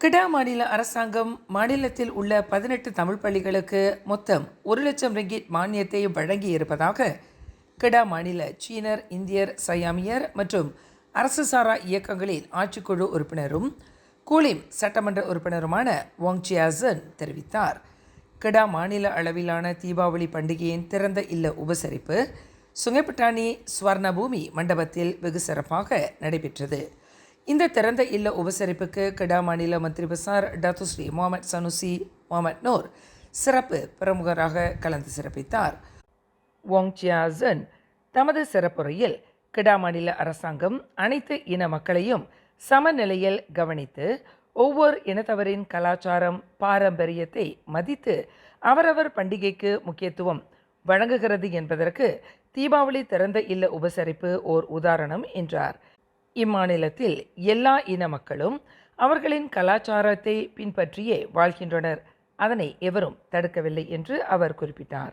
கிடா மாநில அரசாங்கம் மாநிலத்தில் உள்ள 18 தமிழ் பள்ளிகளுக்கு மொத்தம் 1 லட்சம் ரிங்கிட் மானியத்தை வழங்கி இருப்பதாக கிடா மாநில சீனர், இந்தியர், சயாமியர் மற்றும் அரசு சாரா இயக்கங்களின் ஆட்சிக்குழு உறுப்பினரும் கூலிம் சட்டமன்ற உறுப்பினருமான வாங் சியாசன் தெரிவித்தார். கிடா மாநில அளவிலான தீபாவளி பண்டிகையின் திறந்த இல்ல உபசரிப்பு சுங்கைப்பட்டாணி ஸ்வர்ணபூமி மண்டபத்தில் வெகு சிறப்பாக நடைபெற்றது. இந்த திறந்த இல்ல உபசரிப்புக்கு கிடா மாநில மந்திரி பசார் doctor Sri Muhammad Sanusi Muhammad Nor சிறப்பு பிரமுகராக கலந்து சிறப்பித்தார். வாங் சியாசன் தமது சிறப்புரையில் கிடா மாநில அரசாங்கம் அனைத்து இன மக்களையும் சமநிலையில் கவனித்து ஒவ்வொரு இனத்தவரின் கலாச்சாரம், பாரம்பரியத்தை மதித்து அவரவர் பண்டிகைக்கு முக்கியத்துவம் வழங்குகிறது என்பதற்கு தீபாவளி திறந்த இல்ல உபசரிப்பு ஓர் உதாரணம் என்றார். இம்மாநிலத்தில் எல்லா இன மக்களும் அவர்களின் கலாச்சாரத்தை பின்பற்றியே வாழ்கின்றனர். அதனை எவரும் தடுக்கவில்லை என்று அவர் குறிப்பிட்டார்.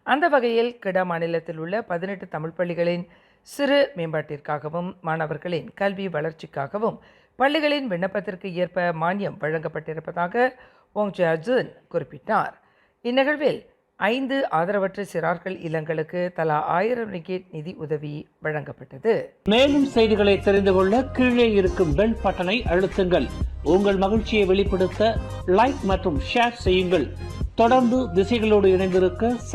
அந்த வகையில் கிடா மாநிலத்தில் உள்ள 18 தமிழ் பள்ளிகளின் சிறு மேம்பாட்டிற்காகவும் மாணவர்களின் கல்வி வளர்ச்சிக்காகவும் பள்ளிகளின் விண்ணப்பத்திற்கு ஏற்ப மானியம் வழங்கப்பட்டிருப்பதாக வாங் சியாசன் குறிப்பிட்டார். இந்நிகழ்வில் 5 ஆதரவற்ற சிறார்கள் இல்லங்களுக்கு தலா 1000 ரிங்கிட் நிதி உதவி வழங்கப்பட்டது. மேலும் செய்திகளை தெரிந்து கொள்ள கீழே இருக்கும் பெல் பட்டனை அழுத்துங்கள். உங்கள் மகிழ்ச்சியை வெளிப்படுத்த லைக் மற்றும் ஷேர் செய்யுங்கள். தொடர்ந்து திசைகளோடு இணைந்திருக்க